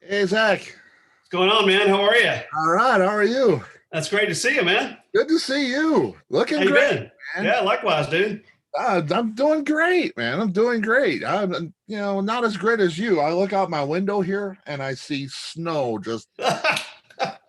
Hey, Zach. What's going on, man? How are you? All right. How are you? That's great to see you, man. Good to see you. How Looking you great, been? man. Yeah, likewise, dude. I'm doing great, man. I'm doing great. I'm not as great as you. I look out my window here and I see snow just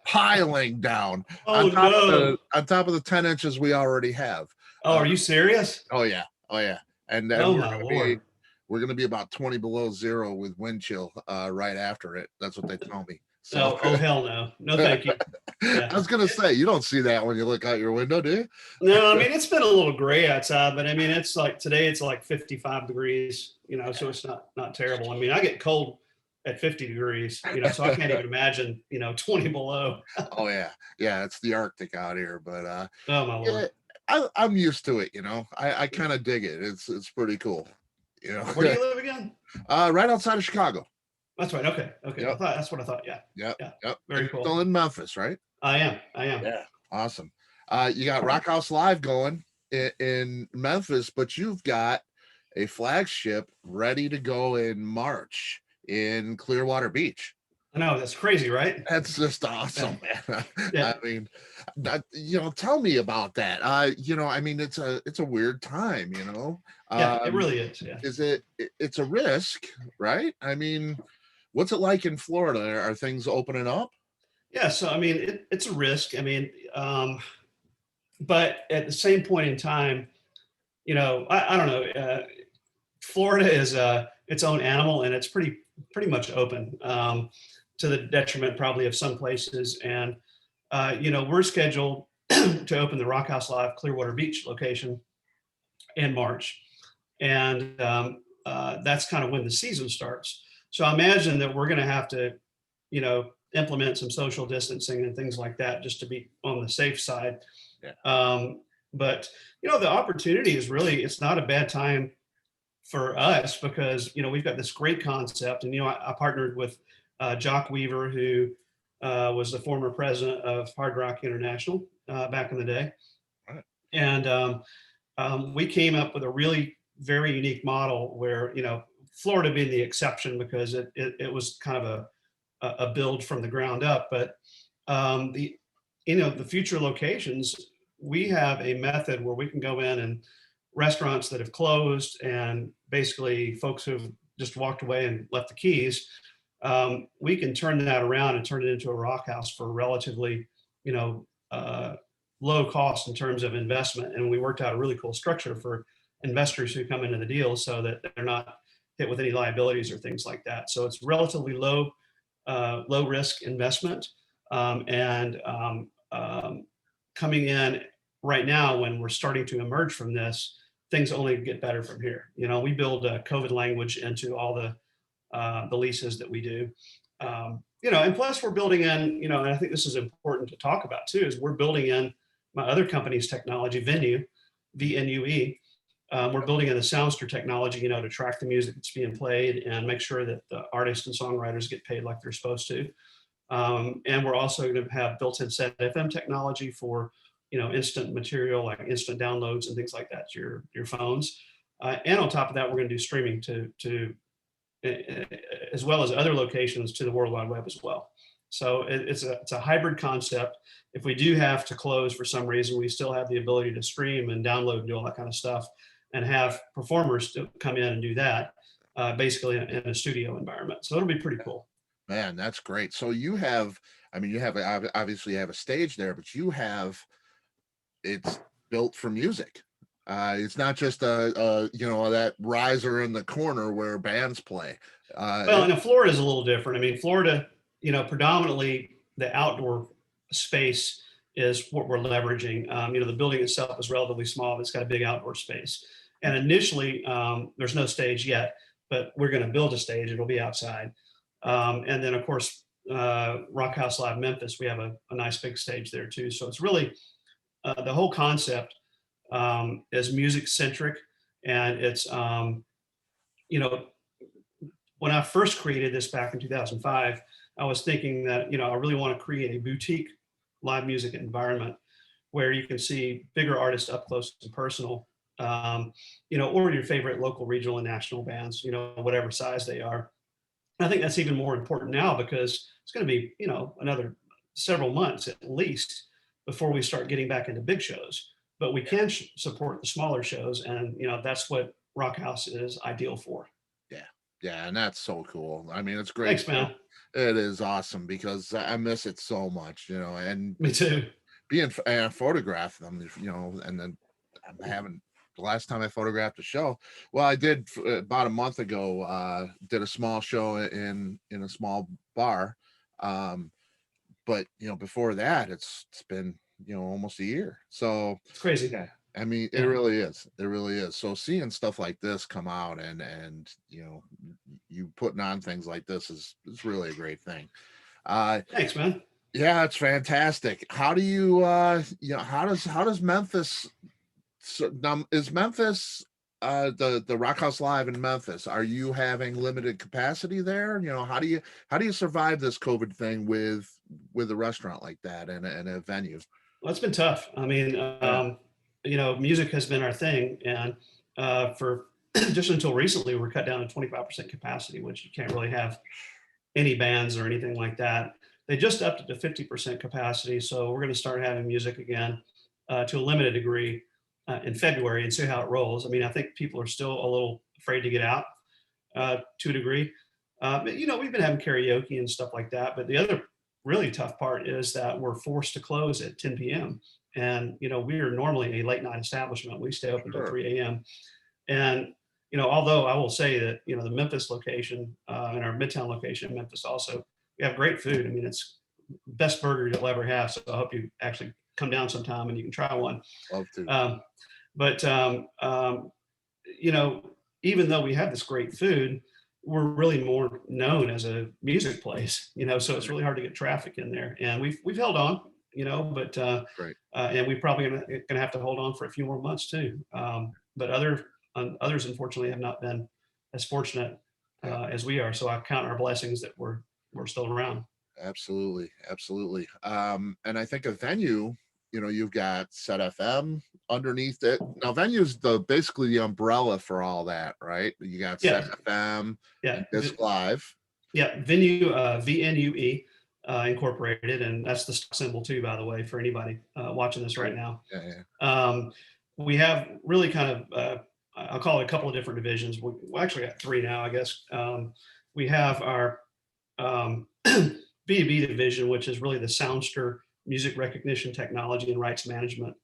piling down Oh no. on top of the 10 inches we already have. Oh, Uh, are you serious? oh yeah. Oh yeah. And then Oh we're my gonna be Lord. we're gonna be about 20 below zero with wind chill right after it. That's what they tell me. So Oh, hell no. No, I thank you. Yeah. was gonna say you don't see that when you look out your window, do No, I you? mean it's been a little gray outside, but I mean it's like today it's like 55 degrees, so it's not terrible. I mean, I get cold at 50 degrees, so I can't even imagine, 20 below. Oh yeah, yeah. It's the Arctic out here, but Oh my yeah, Lord. I'm used to it. I kind of dig it. It's pretty cool. You Where do know, you live again? right outside of Chicago. That's right. Okay. Okay. Yep, That's what I thought. Yeah. yep, Yeah. yep. And Very you're cool. still in Memphis, right? I am. I am. Yeah, awesome. You got RockHouse Live going in Memphis, but you've got a flagship ready to go in March in Clearwater Beach. I know that's crazy, right? That's just Yeah. awesome, man. Yeah. I mean, tell me about that. I mean, it's a weird time. Yeah. It Um, really is. Yeah. it's a risk, right? I mean, what's it like in Florida? Are things opening up? Yeah. So, I mean, it's a risk. I mean, but at the same point in time, I don't know. Florida is its own animal, and it's pretty much open to the detriment probably of some places. And we're scheduled to open the Rock House Live Clearwater Beach location in March, and that's kind of when the season starts. So I imagine that we're going to have to, implement some social distancing and things like that just to be on the safe side. Yeah. But the opportunity is really it's not a bad time for us because we've got this great concept, and I partnered with Jock Weaver, who was the former president of Hard Rock International back in the day, Right. and we came up with a really very unique model where Florida being the exception because it was kind of a build from the ground up, but the future locations, we have a method where we can go in and restaurants that have closed and basically folks who've just walked away and left the keys, we can turn that around and turn it into a rock house for relatively, you know, uh, low cost in terms of investment. And we worked out a really cool structure for investors who come into the deal so that they're not hit with any liabilities or things like that. So it's relatively low risk investment. And coming in right now, when we're starting to emerge from this, things only get better from here. We build a COVID language into all the leases that we do. And plus we're building in, and I think this is important to talk about too, is we're building in my other company's technology, VNUE, VNUE. We're building in the Soundster technology, to track the music that's being played and make sure that the artists and songwriters get paid like they're supposed to. And we're also going to have built-in set FM technology for, instant material like instant downloads and things like that to your phones. And on top of that, we're going to do streaming to as well as other locations to the World Wide Web as well. So it's a hybrid concept. If we do have to close for some reason, we still have the ability to stream and download and do all that kind of stuff, and have performers to come in and do that, basically in a studio environment. So it'll be pretty cool. Man, that's great. So I mean, obviously you have a stage there, but it's built for music. It's not just that riser in the corner where bands play. Well, and Florida is a little different. I mean, Florida, predominantly the outdoor space is what we're leveraging. The building itself is relatively small. It's got a big outdoor space. And initially, there's no stage yet, but we're going to build a stage. It'll be outside. And then, of course, Rock House Live Memphis, we have a nice big stage there too. So it's really the whole concept is music centric, and it's when I first created this back in 2005, I was thinking that I really want to create a boutique live music environment where you can see bigger artists up close and personal, or your favorite local, regional, and national bands, whatever size they are, I think that's even more important now because it's going to be, another several months at least before we start getting back into big shows. But we can support the smaller shows, and that's what RockHouse is ideal for. Yeah. Yeah. And that's so cool. I mean, it's great. Thanks, man. It is awesome because I miss it so much, and Me too. being and I photograph them, and then I'm having the last time I photographed a show. Well, I did about a month ago. Did a small show in a small bar, but before that, it's been almost a year. So It's crazy. yeah, I mean, it Yeah. really is. It really is. So seeing stuff like this come out and you putting on things like this is really a great thing. Uh, Thanks, man. yeah, it's fantastic. How do you how does Memphis so now is Memphis the Rock House Live in Memphis, are you having limited capacity there? How do you survive this COVID thing with a restaurant like that and a venue? Well, it's been tough. I mean, Yeah, music has been our thing, and for just until recently, we're cut down to 25% capacity, which you can't really have any bands or anything like that. They just upped it to 50% capacity, so we're going to start having music again to a limited degree in February and see how it rolls. I mean, I think people are still a little afraid to get out to a degree. But we've been having karaoke and stuff like that. But the other really tough part is that we're forced to close at 10 p.m. And we are normally a late night establishment. We stay open until sure. 3 a.m. And although I will say that the Memphis location and our Midtown location in Memphis also, we have great food. I mean, it's best burger you'll ever have. So I hope you actually come down sometime and you can try one. Love to. Um, but you know, even though we have this great food, we're really more known as a music place. So it's really hard to get traffic in there, and we've held on. But Great. and we probably gonna have to hold on for a few more months too. But others unfortunately have not been as fortunate Yeah. as we are. So I count our blessings that we're still around. Absolutely, absolutely. And I think a venue, you've got Set FM underneath it. Now, venue's basically the umbrella for all that, right? You got Set Yeah, FM yeah. and Disc Live. Yeah, VNUE, VNUE Incorporated, and that's the stock symbol too, by the way, for anybody watching this right Right. now. Yeah, yeah. We have really kind of, I'll call it a couple of different divisions. We actually got three now, I guess. We have our B2B division, which is really the Soundster music recognition technology and rights management.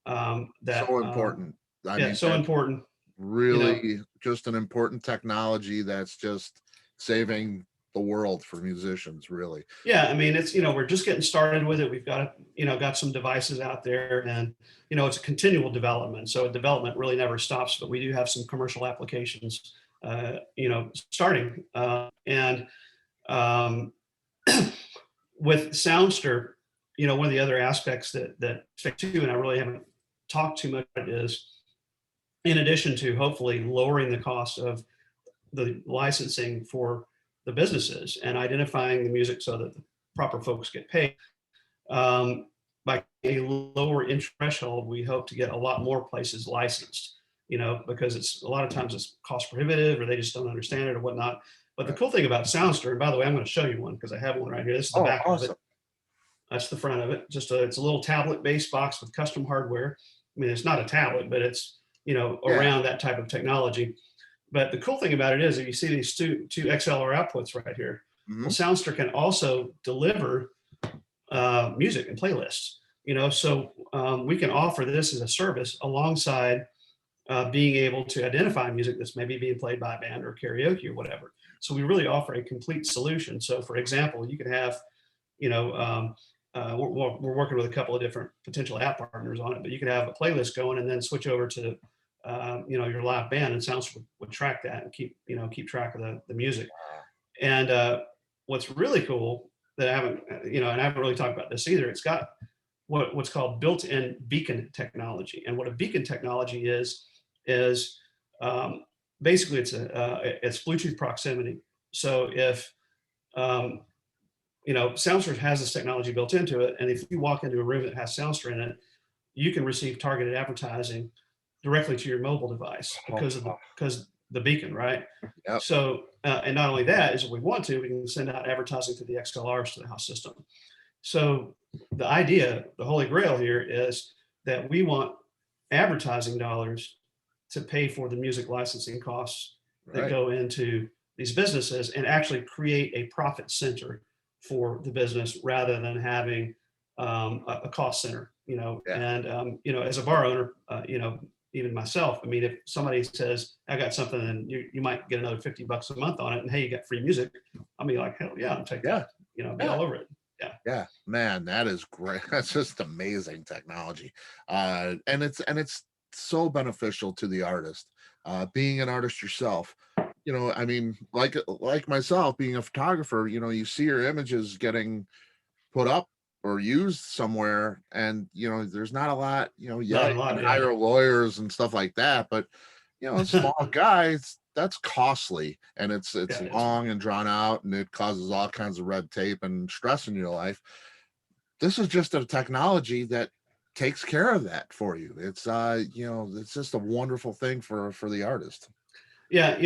That So important. I Yeah, mean, so that's important. You know, really just an important technology that's just saving the world for musicians, really. Yeah, I mean, it's, we're just getting started with it. We've got, got some devices out there, and, it's a continual development. So development really never stops, but we do have some commercial applications, starting. And um, with Soundster, one of the other aspects that too, and I really haven't talked too much about, is in addition to hopefully lowering the cost of the licensing for the businesses and identifying the music so that the proper folks get paid. By a lower entry threshold, we hope to get a lot more places licensed, because it's a lot of times it's cost prohibitive or they just don't understand it or whatnot. But the Right. cool thing about Soundster, and by the way, I'm going to show you one because I have one right here. This is the Oh, back of it. awesome. That's the front of it. It's a little tablet-based box with custom hardware. I mean, it's not a tablet, but it's Yeah. around that type of technology. But the cool thing about it is, if you see these two XLR outputs right here, well, Mhm. Soundster can also deliver music and playlists. So we can offer this as a service alongside being able to identify music that's maybe being played by a band or karaoke or whatever. So we really offer a complete solution. So, for example, you could have, you know, we're working with a couple of different potential app partners on it, but you could have a playlist going and then switch over to your live band, and Sounds would track that and keep track of the music. And what's really cool that I haven't, and I haven't really talked about this either, it's got what's called built-in beacon technology. And what a beacon technology is basically it's Bluetooth proximity. So if Soundster has this technology built into it, and if you walk into a room that has Soundster in it, you can receive targeted advertising directly to your mobile device because the beacon, right? Yep. So, and not only that is if we want to, we can send out advertising to the XLRs to the house system. So the idea, the holy grail here is that we want advertising dollars to pay for the music licensing costs that Right. go into these businesses and actually create a profit center for the business rather than having a cost center, Yeah. and, as a bar owner, even myself, I mean, if somebody says, I got something and you might get another $50 a month on it and hey, you got free music, I'll be like, hell yeah, I'll take Yeah. that, be Yeah. all over it. Yeah. Yeah, man, that is great. That's just amazing technology. And it's so beneficial to the artist. Being an artist yourself, I mean, like myself, being a photographer, you see your images getting put up or used somewhere, and there's not a lot, yeah, Not you a lot. can Yeah. hire lawyers and stuff like that, but a small guy, that's costly, and it's Yeah, it is. long and drawn out, and it causes all kinds of red tape and stress in your life. This is just a technology that takes care of that for you. It's just a wonderful thing for the artist. Yeah.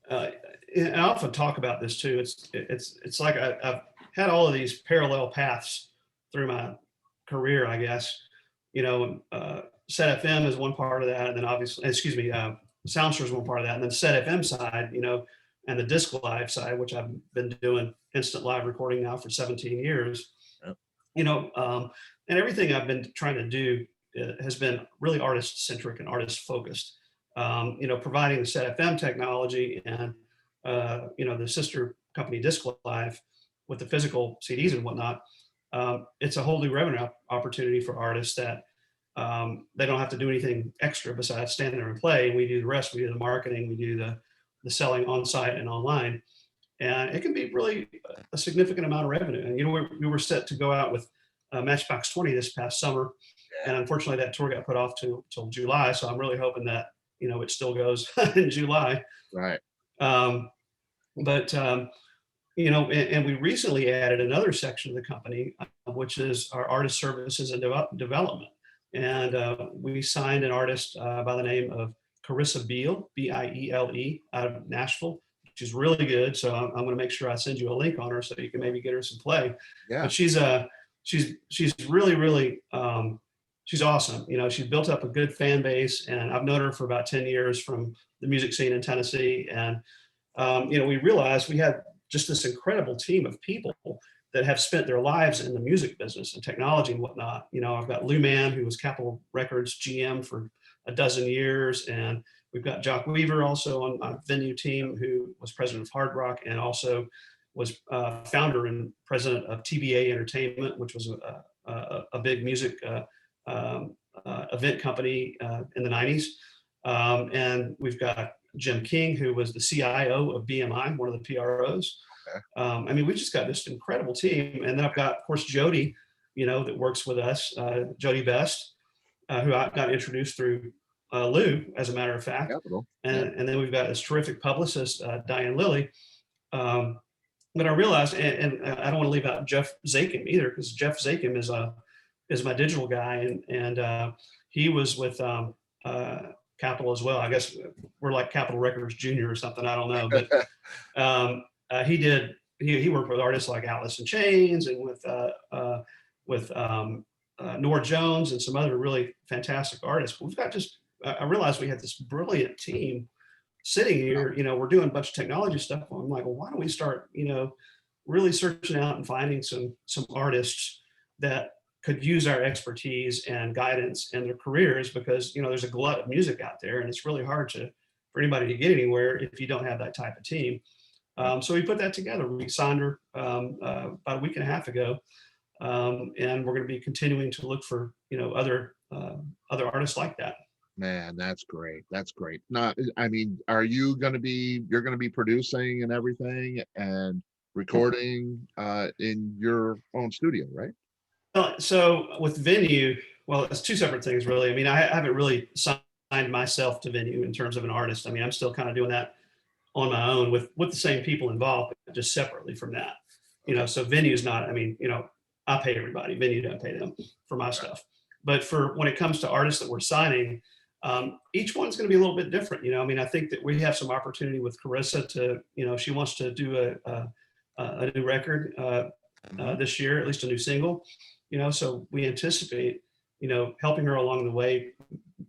Uh, and I often talk about this too. It's like I've had all of these parallel paths through my career, I guess. Set FM is one part of that, and then obviously, excuse me, Soundstore is one part of that, and then Set FM side, and the disc live side, which I've been doing instant live recording now for 17 years. Yep. And everything I've been trying to do has been really artist centric and artist focused. Providing the Set FM technology and the sister company Disc Live with the physical CDs and whatnot. It's a whole new revenue opportunity for artists that they don't have to do anything extra besides stand there and play. We do the rest. We do the marketing. We do the selling on site and online, and it can be really a significant amount of revenue. And we were set to go out with Matchbox 20 this past summer, and unfortunately that tour got put off till July. So I'm really hoping that it still goes in July. Right. But and we recently added another section of the company, which is our artist services and development. And we signed an artist by the name of Carissa Beal, Biele, out of Nashville. She's really good. So I'm going to make sure I send you a link on her so you can maybe get her some play. Yeah. But she's really, really, she's awesome. She's built up a good fan base, and I've known her for about 10 years from the music scene in Tennessee. And, we realized we had just this incredible team of people that have spent their lives in the music business and technology and whatnot. I've got Lou Mann, who was Capitol Records GM for a dozen years. And we've got Jock Weaver also on my VNUE team, who was president of Hard Rock and also was founder and president of TBA Entertainment, which was a big music event company in the 90s. And we've got Jim King, who was the CIO of BMI, one of the PROs. Okay. We just got this incredible team. And then I've got, of course, Jody, that works with us, Jody Best, who I got introduced through Lou, as a matter of fact. Capital. And then we've got this terrific publicist, Diane Lilly. But I realized, and I don't want to leave out Jeff Zakim either, because Jeff Zakim is my digital guy, and he was with Capitol as well. I guess we're like Capitol Records Junior or something. I don't know, but he worked with artists like Alice in Chains and with Nora Jones and some other really fantastic artists. We've got I realized we had this brilliant team sitting here. We're doing a bunch of technology stuff. I'm like, well, why don't we start, really searching out and finding some artists that could use our expertise and guidance in their careers, because there's a glut of music out there, and it's really hard for anybody to get anywhere if you don't have that type of team. So we put that together. We signed her about a week and a half ago, and we're going to be continuing to look for other artists like that. Man, that's great. That's great. Now, I mean, you're going to be producing and everything and recording in your own studio, right? So with VNUE, well, it's two separate things, really. I mean, I haven't really signed myself to VNUE in terms of an artist. I mean, I'm still kind of doing that on my own with the same people involved, but just separately from that. So VNUE is not, I mean, I pay everybody. VNUE doesn't pay them for my stuff. But for when it comes to artists that we're signing, Each one's going to be a little bit different. I mean, I think that we have some opportunity with Carissa to, she wants to do a new record Mhm. this year, at least a new single, so we anticipate, helping her along the way,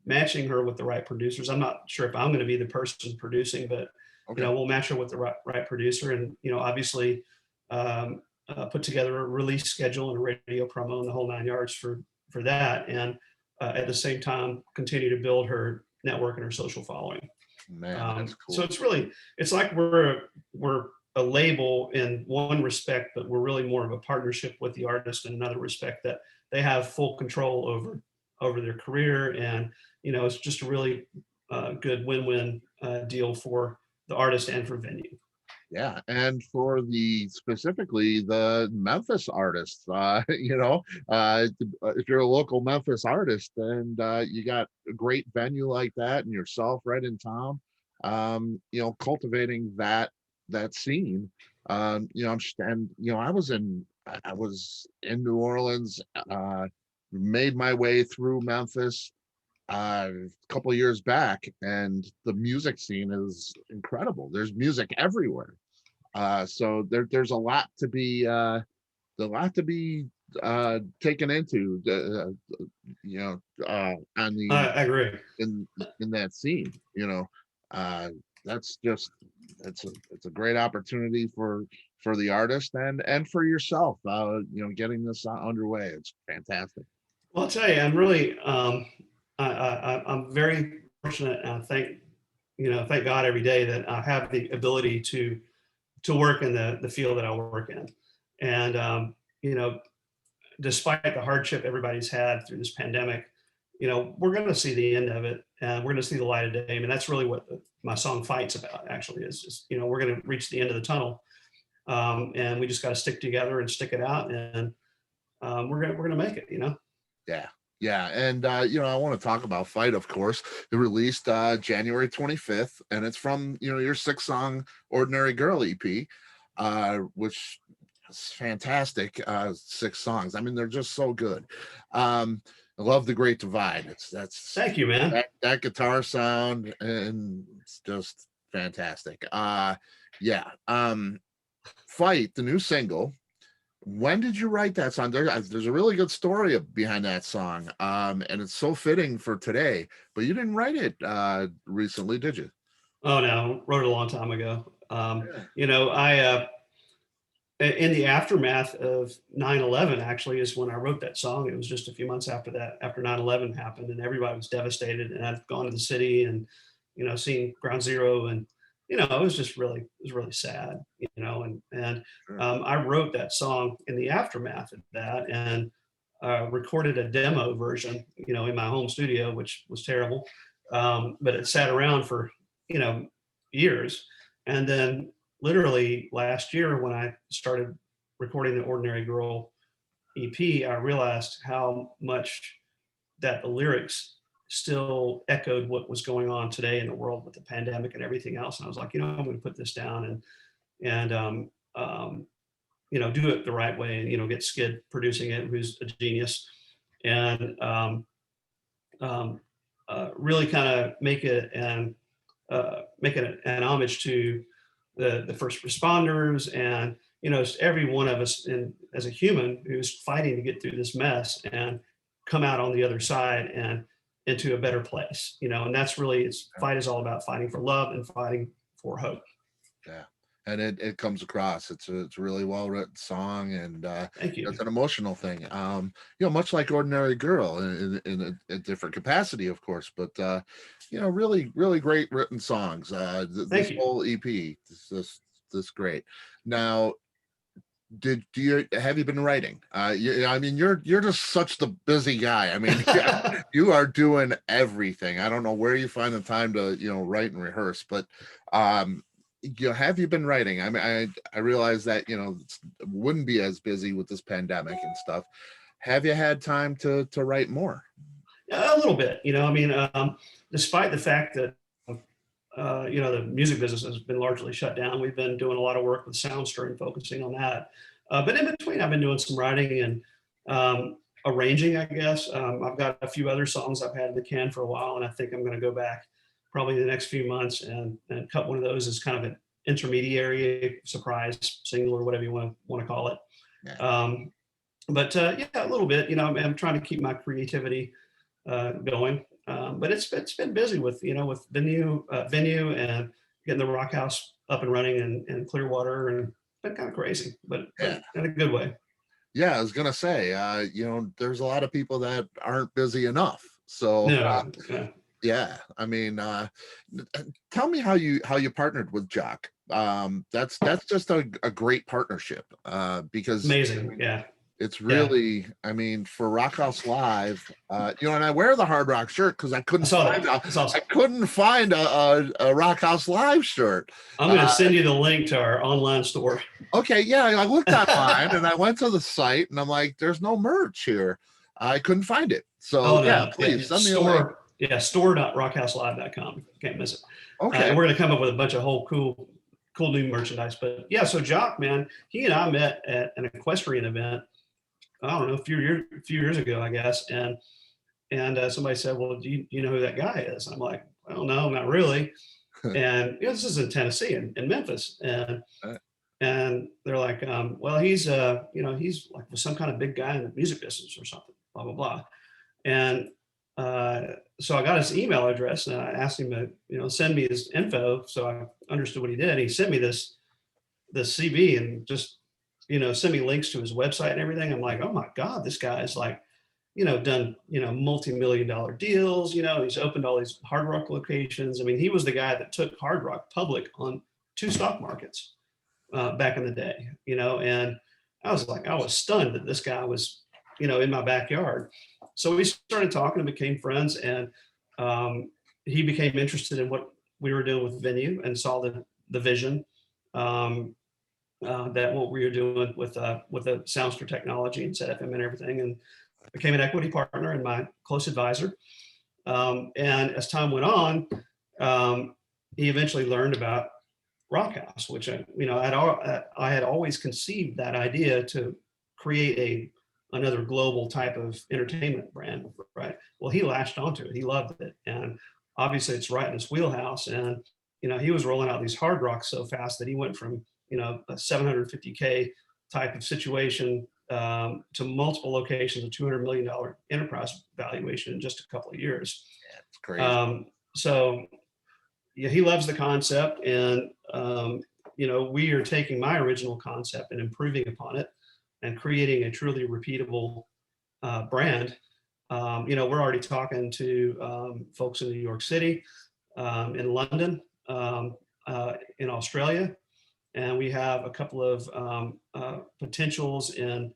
matching her with the right producers. I'm not sure if I'm going to be the person producing, but, Okay. we'll match her with the right producer and, obviously put together a release schedule and a radio promo and the whole 9 yards for that. And at the same time, continue to build her network and her social following. Man, that's So cool. it's like we're a label in one respect, but we're really more of a partnership with the artist in another respect, that they have full control over their career, and it's just a really good win-win deal for the artist and for venue. Yeah, and for the specifically the Memphis artists, if you're a local Memphis artist and you got a great venue like that and yourself right in town, cultivating that scene. I was in New Orleans, made my way through Memphis a couple of years back, and the music scene is incredible. There's music everywhere. So there's a lot to be taken into on the I agree. in in that scene. Uh, that's just it's a great opportunity for the artist and for yourself. Getting this underway. It's fantastic. Well, I'll tell you, I'm really, I'm very fortunate, and I thank God every day that I have the ability to work in the field that I work in. And you know, despite the hardship everybody's had through this pandemic, we're going to see the end of it, and we're going to see the light of day. I mean, that's really what my song "Fights" about. Actually, is just, we're going to reach the end of the tunnel, and we just got to stick together and stick it out, and we're gonna make it. Yeah. Yeah. And I want to talk about Fight, of course. It released January 25th, and it's from, your 6-song Ordinary Girl EP, which is fantastic. 6 songs. I mean, they're just so good. I love The Great Divide. That's Thank you, man. that guitar sound, and it's just fantastic. Yeah. Fight, the new single. When did you write that song? There's a really good story behind that song, and it's so fitting for today. But you didn't write it recently, did you? Oh no, wrote it a long time ago. Yeah. I in the aftermath of 9/11 actually is when I wrote that song. It was just a few months after that, after 9/11 happened, and everybody was devastated. And I've gone to the city and seen Ground Zero, and it was really sad. Sure. I wrote that song in the aftermath of that, and recorded a demo version, in my home studio, which was terrible. But it sat around for you know years, and then literally last year when I started recording the Ordinary Girl EP, I realized how much that the lyrics still echoed what was going on today in the world with the pandemic and everything else. And I was like, I'm going to put this down and do it the right way, and get Skid producing it, who's a genius, and really kind of make it an homage to the first responders, and every one of us as a human who's fighting to get through this mess and come out on the other side and into a better place. And that's really, fight is all about fighting for love and fighting for hope. Yeah. And it comes across. It's a really well written song, and Thank you. it's an emotional thing. Much like Ordinary Girl in a different capacity, of course, but really, really great written songs. This Thank you. whole EP, this great. Now, have you been writing? I mean, you're just such the busy guy. I mean, yeah, you are doing everything. I don't know where you find the time to write and rehearse, but have you been writing? I mean, I realize that it wouldn't be as busy with this pandemic and stuff. Have you had time to write more? A little bit. I mean, despite the fact that the music business has been largely shut down. We've been doing a lot of work with Soundster and focusing on that. But in between, I've been doing some writing, and arranging, I guess. I've got a few other songs I've had in the can for a while, and I think I'm going to go back probably in the next few months and cut one of those as kind of an intermediary surprise single or whatever you want to call it. Yeah. But yeah, a little bit. I'm trying to keep my creativity going. But it's been busy with with VNUE and getting the RockHouse up and running in Clearwater, and it's been kind of crazy, but Yeah. in a good way. Yeah, I was gonna say, there's a lot of people that aren't busy enough. So No, yeah. yeah, I mean, tell me how you partnered with Jock. That's just a great partnership, because Amazing. Yeah. it's Yeah. really, I mean, for RockHouse Live, and I wear the Hard Rock shirt because I I couldn't saw find that. That's awesome. a RockHouse Live shirt. I'm going to send you the link to our online store. Okay, yeah, I looked online and I went to the site and I'm like, there's no merch here. I couldn't find it. So Oh, yeah, no. please send me a link. Store. Yeah. Store.rockhouselive.com. Can't miss it. Okay. And we're going to come up with a bunch of whole cool new merchandise. But yeah, so Jock, man, he and I met at an equestrian event. I don't know, a few years ago, I guess. And somebody said, "Well, do you know who that guy is?" And I'm like, "I don't know, not really." And this is in Tennessee, in Memphis, and they're like, "Well, he's he's like some kind of big guy in the music business or something." Blah blah blah. And so I got his email address and I asked him to send me his info, so I understood what he did. He sent me this CV and just send me links to his website and everything. I'm like, oh my God, this guy is like, done, multi-million-dollar deals. He's opened all these Hard Rock locations. I mean, he was the guy that took Hard Rock public on 2 stock markets back in the day, and I was stunned that this guy was, in my backyard. So we started talking and became friends, and he became interested in what we were doing with VNUE and saw the vision. That what we were doing with the Soundster technology and set FM and everything, and became an equity partner and my close advisor. And as time went on, he eventually learned about RockHouse, which I had always conceived that idea to create another global type of entertainment brand, right? Well, he latched onto it. He loved it, and obviously it's right in his wheelhouse. And he was rolling out these hard rocks so fast that he went from a 750K type of situation to multiple locations, a $200 million enterprise valuation in just a couple of years. Yeah, it's crazy. So yeah, he loves the concept, and we are taking my original concept and improving upon it and creating a truly repeatable brand. We're already talking to folks in New York City, in London, in Australia, and we have a couple of potentials in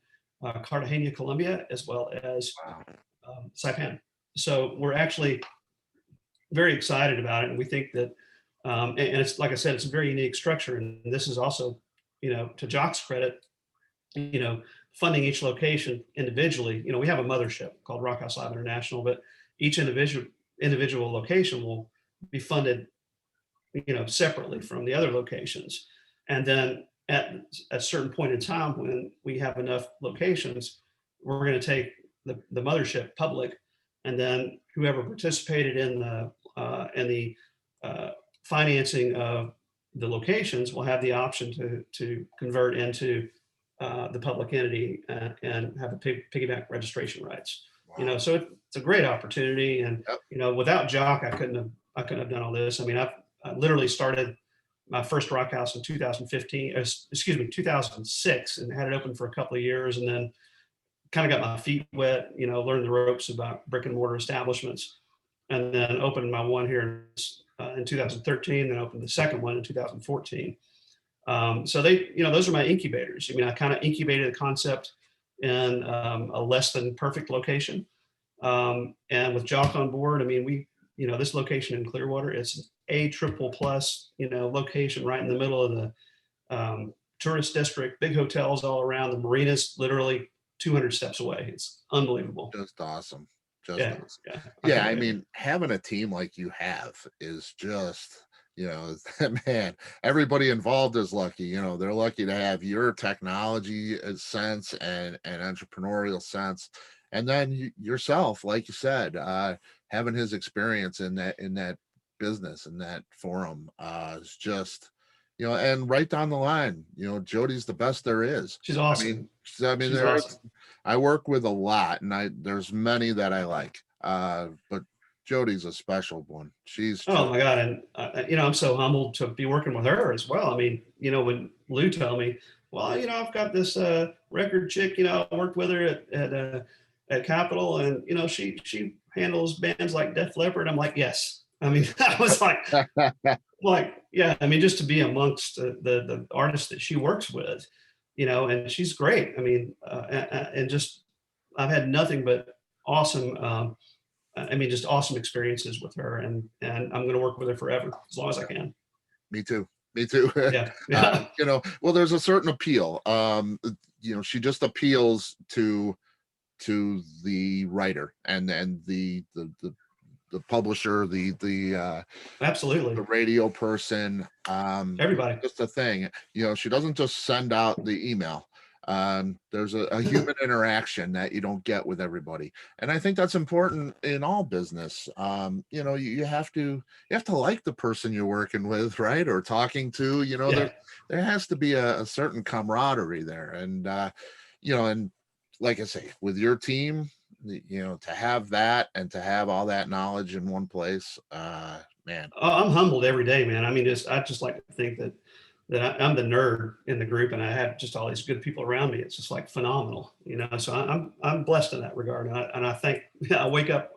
Cartagena, Colombia, as well as Saipan. So we're actually very excited about it, and we think that, and it's like I said, it's a very unique structure, and this is also, to Jock's credit, funding each location individually. We have a mothership called RockHouse Live International, but each individual location will be funded, separately from the other locations. And then at a certain point in time, when we have enough locations, we're going to take the mothership public, and then whoever participated in the financing of the locations will have the option to convert into the public entity and have a piggyback registration rights. Wow. So it's a great opportunity, and without Jock, I couldn't have done all this. I mean, I literally started my first RockHouse in 2006, and had it open for a couple of years, and then kind of got my feet wet, learned the ropes about brick and mortar establishments, and then opened my one here in 2013, then opened the second one in 2014. So those are my incubators. I mean, I kind of incubated the concept in a less than perfect location. And with Jock on board, I mean, this location in Clearwater, it's a triple plus, location right in the middle of the tourist district, big hotels all around. The marina's literally 200 steps away. It's unbelievable. Just awesome. Awesome. Yeah. I mean, having a team like you have is just, man, everybody involved is lucky. They're lucky to have your technology sense and entrepreneurial sense. and then yourself, like you said, having his experience in that business and that forum is just, and right down the line, Jody's the best there is. She's I mean, awesome. She's awesome. I work with a lot, and there's many that I like, but Jody's a special one. She's Oh just my God. And, I'm so humbled to be working with her as well. I mean, when Lou told me, well, I've got this record chick, I worked with her at Capitol, and, she handles bands like Def Leppard. I'm like, yes. I mean, I was yeah, I mean, just to be amongst the artists that she works with, and she's great. I mean, and just, I've had nothing but awesome, just awesome experiences with her, and I'm going to work with her forever as long as I can. me too. Me too. Yeah, yeah, Well, there's a certain appeal. She just appeals to the writer and the publisher, the absolutely. radio person, Everybody. just a thing. She doesn't just send out the email. There's a human interaction that you don't get with everybody, and I think that's important in all business. You have to like the person you're working with, right, or talking to. Yeah. There has to be a certain camaraderie there, and and like I say, with your team, to have that and to have all that knowledge in one place, man. I'm humbled every day, man. I mean, I just like to think that I'm the nerd in the group, and I have just all these good people around me. It's just like phenomenal, So I'm blessed in that regard, and I think I wake up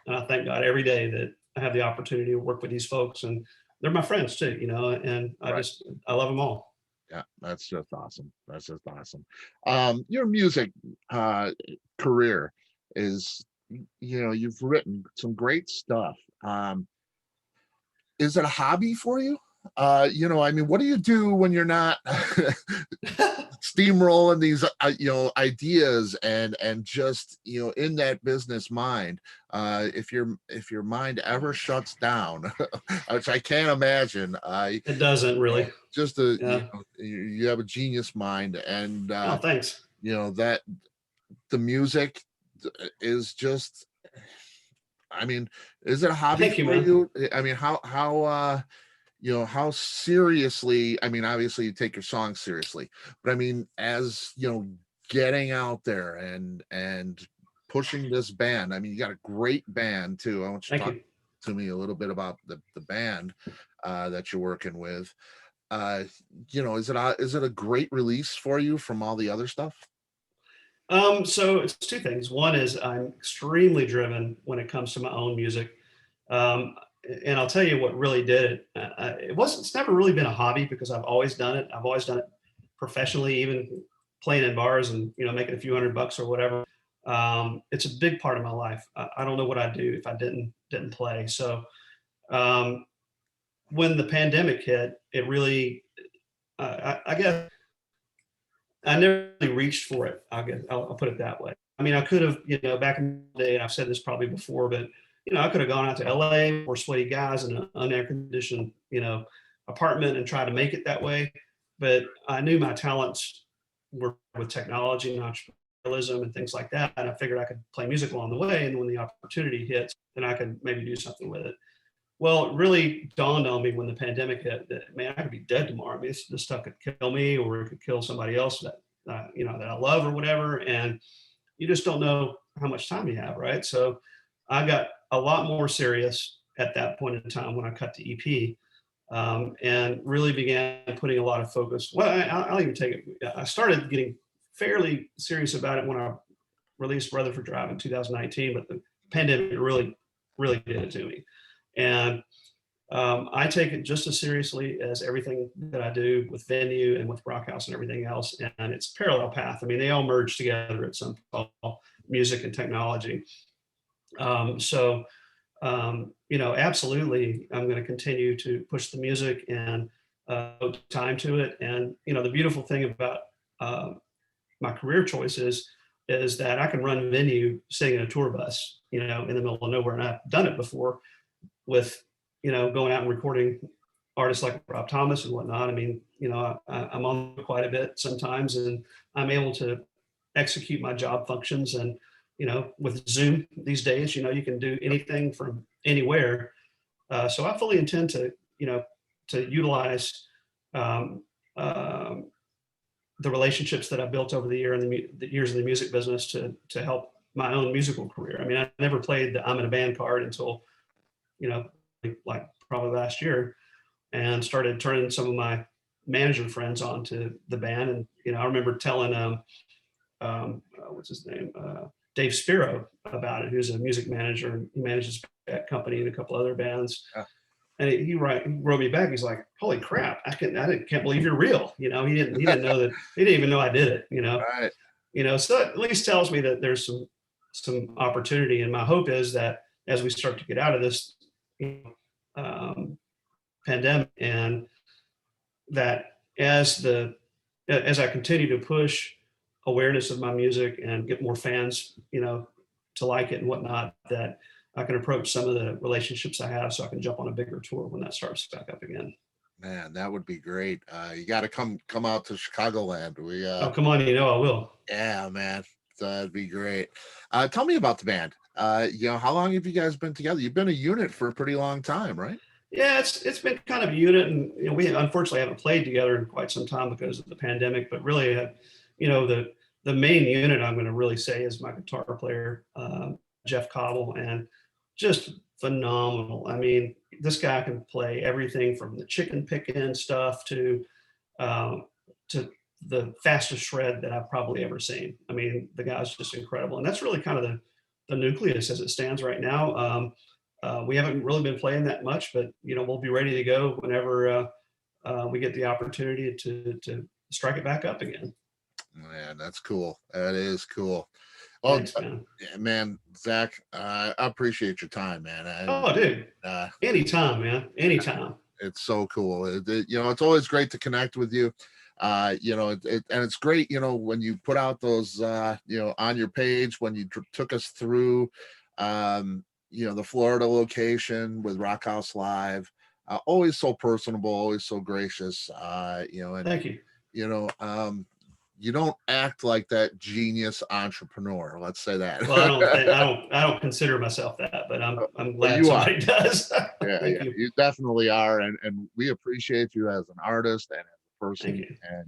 and I thank God every day that I have the opportunity to work with these folks, and they're my friends too, And Right. I love them all. Yeah, that's just awesome. That's just awesome. Your music career is, you've written some great stuff. Is it a hobby for you? What do you do when you're not steamrolling these ideas and just in that business mind? If your mind ever shuts down, which I can't imagine, It doesn't really. just Yeah. you have a genius mind, and Oh, thanks. that the music is just, I mean, is it a hobby Thank you, for man. you? I mean, how seriously, I mean, obviously you take your songs seriously, but I mean, as getting out there and pushing this band. I mean, you got a great band too. I want you to Thank talk you. to me a little bit about the band that you're working with. Is it a great release for you from all the other stuff? So it's two things. One is I'm extremely driven when it comes to my own music. Um, and I'll tell you what really did it. It's never really been a hobby because I've always done it. I've always done it professionally, even playing in bars and, making a few $100 or whatever. It's a big part of my life. I don't know what I'd do if I didn't play. So, um, when the pandemic hit, it really, I guess I never really reached for it. I'll put it that way. I mean, I could have, back in the day, and I've said this probably before, but I could have gone out to LA or sweaty guys in an unair conditioned, apartment and try to make it that way. But I knew my talents were with technology and entrepreneurialism and things like that. And I figured I could play music along the way. And when the opportunity hits, then I could maybe do something with it. Well, it really dawned on me when the pandemic hit that, man, I could be dead tomorrow. I mean, this stuff could kill me, or it could kill somebody else that that I love or whatever. And you just don't know how much time you have, right? So I got a lot more serious at that point in time when I cut the EP, and really began putting a lot of focus. Well, I'll even take it. I started getting fairly serious about it when I released Rutherford Drive in 2019, but the pandemic really did it to me. And I take it just as seriously as everything that I do with VNUE and with RockHouse and everything else. And it's parallel path. I mean, they all merge together at some point, music and technology. So, absolutely, I'm going to continue to push the music and put time to it. And, the beautiful thing about my career choices is that I can run VNUE sitting in a tour bus, in the middle of nowhere. And I've done it before with, going out and recording artists like Rob Thomas and whatnot. I mean, I'm on quite a bit sometimes, and I'm able to execute my job functions and, with Zoom these days, you can do anything from anywhere. So I fully intend to utilize um, um, the relationships that I built over the years in the music business to help my own musical career. I mean, I never played the I'm in a band card until, like probably last year, and started turning some of my manager friends onto the band. And, I remember telling, what's his name? Dave Spiro about it, who's a music manager, and he manages that company and a couple other bands. Yeah. And he wrote me back. He's like, "Holy crap! Can't believe you're real." He didn't know that. He didn't even know I did it. Right. So it at least tells me that there's some opportunity. And my hope is that as we start to get out of this, pandemic, and that as I continue to push awareness of my music and get more fans, to like it and whatnot, that I can approach some of the relationships I have so I can jump on a bigger tour when that starts back up again. Man, that would be great. You got to come out to Chicagoland. Oh, come on, I will. Yeah, man, that'd be great. Tell me about the band. How long have you guys been together? You've been a unit for a pretty long time, right? Yeah, it's been kind of a unit, and we unfortunately haven't played together in quite some time because of the pandemic. But really, the main unit I'm going to really say is my guitar player, Jeff Cobble, and just phenomenal. I mean, this guy can play everything from the chicken picking stuff to the fastest shred that I've probably ever seen. I mean, the guy's just incredible, and that's really kind of the nucleus as it stands right now. We haven't really been playing that much, but we'll be ready to go whenever we get the opportunity to strike it back up again. Man, that's cool. That is cool. Well, Thanks, man. man, Zach, I appreciate your time, man. Oh, dude, anytime, man, anytime. It's so cool. It's always great to connect with you. And it's great, when you put out those, on your page, when you took us through, the Florida location with RockHouse Live, always so personable, always so gracious, and Thank you. you don't act like that genius entrepreneur. Let's say that. Well, I don't consider myself that, but I'm glad you somebody does. Yeah, Thank you definitely are, and we appreciate you as an artist and as a person. Thank you. And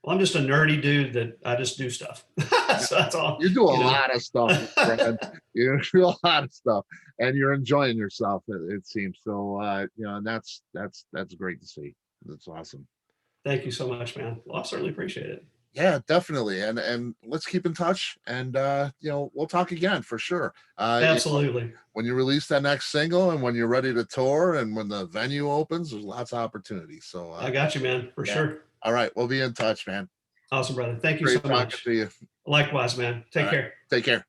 Well, I'm just a nerdy dude that I just do stuff. So that's all. you do a lot of stuff, friend. You do a lot of stuff, and you're enjoying yourself. It seems so. And that's great to see. That's awesome. Thank you so much, man. Well, I certainly appreciate it. Yeah, definitely. And let's keep in touch, and we'll talk again for sure. Absolutely. When you release that next single and when you're ready to tour and when the venue opens, there's lots of opportunities. So I got you, man, for sure. All right, we'll be in touch, man. Awesome, brother. Thank you Great so much. to you. Likewise, man. Take care. Take care.